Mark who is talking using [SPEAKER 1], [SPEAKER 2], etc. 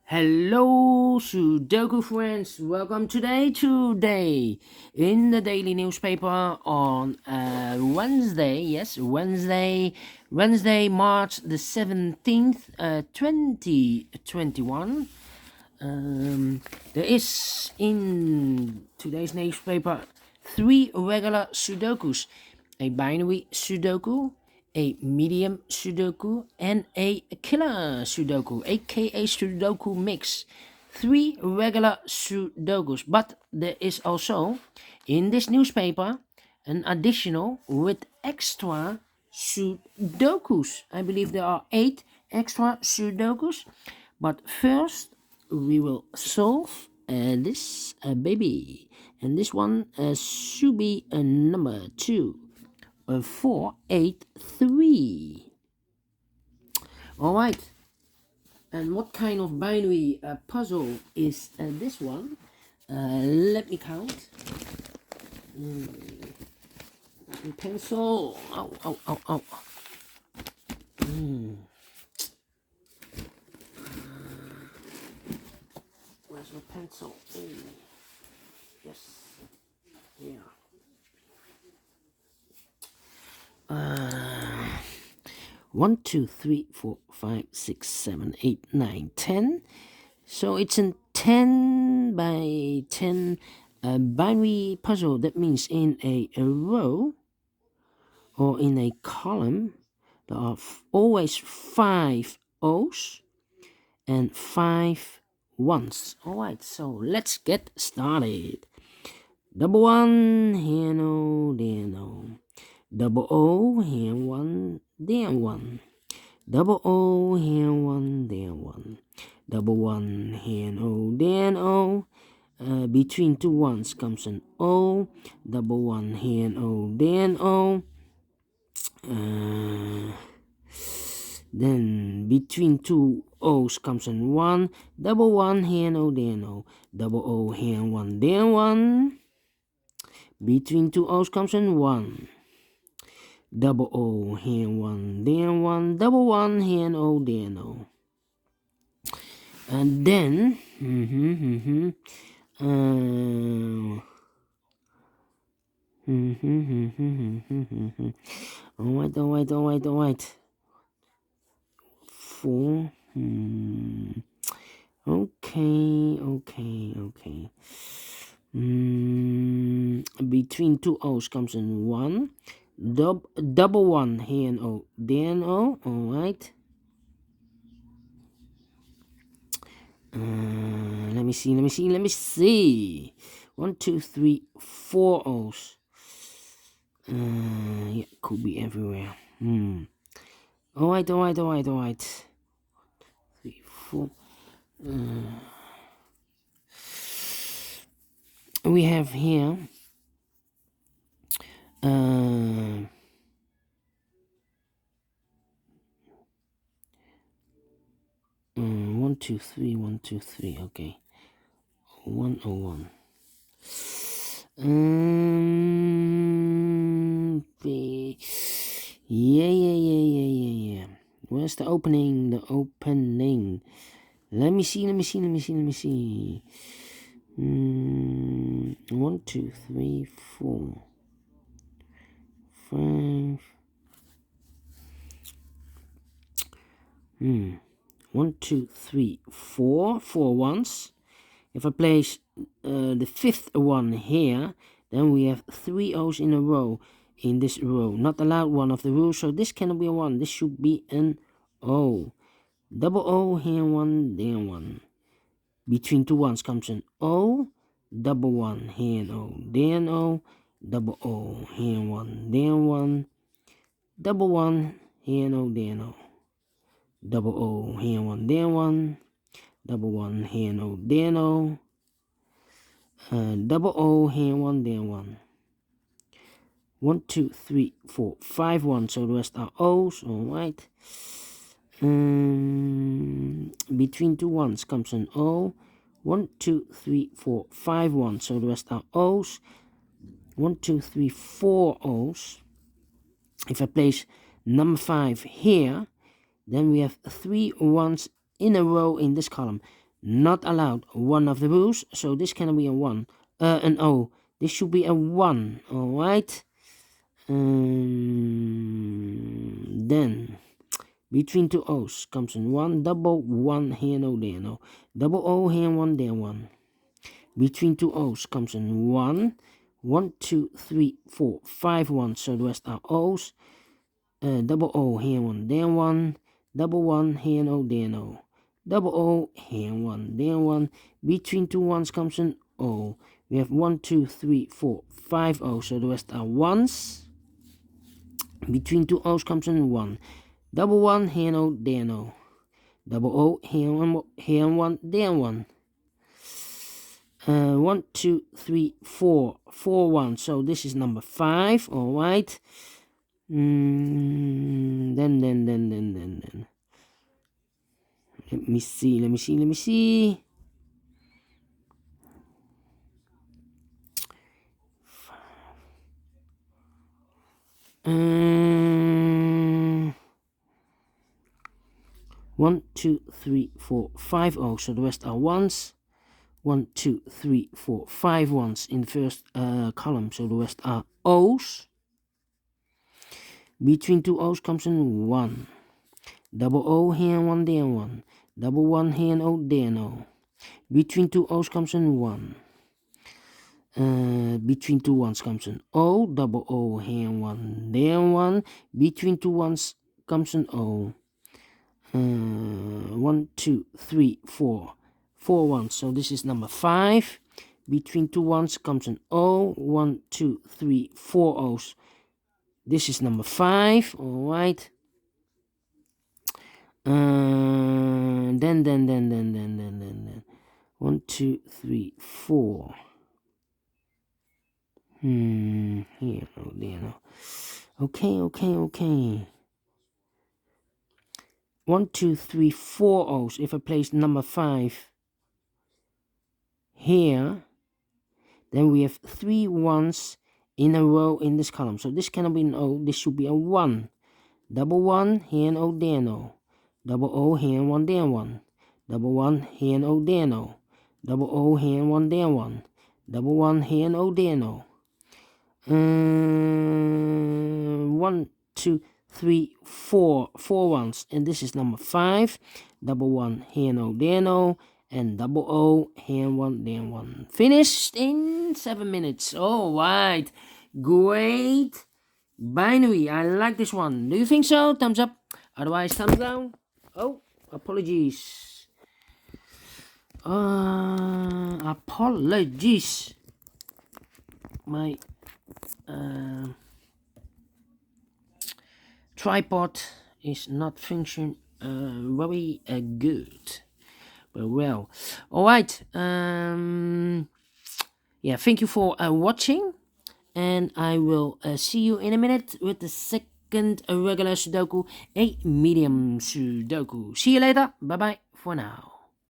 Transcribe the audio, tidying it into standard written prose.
[SPEAKER 1] Hello, Sudoku friends. Welcome today in the daily newspaper on Wednesday. Yes, Wednesday, March the 17th, 2021. There is in today's newspaper 3 regular Sudokus: a binary Sudoku, a medium Sudoku, and a killer Sudoku, aka Sudoku mix. 3 regular Sudokus, but there is also in this newspaper an additional with extra Sudokus. I believe there are 8 extra Sudokus, but first we will solve this baby, and this one should be number 483. All right, and what kind of binary puzzle is this one? Let me count. Pencil. Ow. Where's my pencil? Yes. Yeah. 1, 2, 3, 4, 5, 6, 7, 8, 9, 10. So it's a 10 by 10 binary puzzle. That means in a row or in a column there are always 5 O's and 5 1s. Alright, so let's get started. Double 1, here no, there no. Double O, here 1, there 1. Double O, here 1, there 1. Double 1, here no, there no. Between 2 1s comes an O. Double 1, here no, there no. Then between 2 O's comes an 1. Double 1, here no, there no. Double O, here 1, there 1. Between 2 O's comes an 1. Double O, here 1, there 1. Double 1, here no, there no. And then alright. 4. Okay. Between 2 O's comes in 1. Double 1, here and O, there and O. Alright. Let me see. 1, 2, 3, 4 O's. Yeah, could be everywhere. Alright. 3, 4. We have here 1, 2, 3, 1, 2, 3. Okay, 101. Yeah. Where's the opening? Let me see. 1, 2, 3, 4, 5. 1, 2, 3, 4. 4 ones. If I place the 5th one here, then we have 3 O's in a row in this row. Not allowed one of the rules, so this cannot be a 1. This should be an O. Double O, here 1, there 1. Between 2 1s comes an O. Double 1, here an O, there an O. Double O, here 1, there 1. Double 1, here no, there no. Double O, here 1, there 1. Double 1, here no, there no. Double O, here 1, there 1. 1, 2, 3, 4, 5 1. So the rest are O's. Alright. Between 2 1s comes an O. 1, 2, 3, 4, 5 1. So the rest are O's. 1, 2, 3, 4 O's. If I place number 5 here, then we have 3 1s in a row in this column. Not allowed. One of the rules. So this cannot be a 1. An O. This should be a 1. Alright. Then between two O's comes in 1. Double 1 here, no, there, no. Double O here, 1 there, 1. Between two O's comes in 1. 1, 2, 3, 4, 5 1. So the rest are O's. Double O here, 1 there, 1. Double 1 here, no, there, no. Double O here, 1 there, 1. Between two ones comes an O. We have 1, 2, 3, 4, 5 O's. So the rest are 1's. Between two O's comes in 1. Double 1 here, no, there, no. Double O here, 1 there, 1. 1, 2, 3, 4. 4 1. So this is number 5. Alright. Then. Let me see. 1, 2, 3, 4, 5 O's. So the rest are 1's. 1, 2, 3, 4, 5 1's in the first column. So the rest are O's. Between two O's comes in 1. Double O here, 1 there, 1. Double 1 here, and O there, no. Between two O's comes in 1. Between two ones comes an O. Double O here, 1 there, 1. Between two ones comes an O. 1, 2, 3, 4. 4 1. So this is number 5. Between two ones comes an O. 1, 2, 3, 4 O's. This is number 5. Alright. Then. 1, 2, 3, 4. Here, no, there, no. Okay. 1, 2, 3, 4 O's. If I place number 5 here, then we have 3 1's in a row in this column. So this cannot be an O. This should be a 1. Double 1 here and O there, no. Double O here and 1 there, 1. Double 1 here and O there, no. Double O here and 1 there, 1. Double 1 here and O there, no. 1, 2, 3, 4. 4 1's. And this is number 5. Double 1 here and O there, no. And double O here and 1 there, 1. Finished in 7 minutes. Alright. Great. Binary. I like this one. Do you think so? Thumbs up. Otherwise, thumbs down. Oh, apologies. Apologies. My tripod is not functioning very good. But well, alright. Yeah, thank you for watching, and I will see you in a minute with the second regular Sudoku, a medium Sudoku. See you later. Bye bye for now.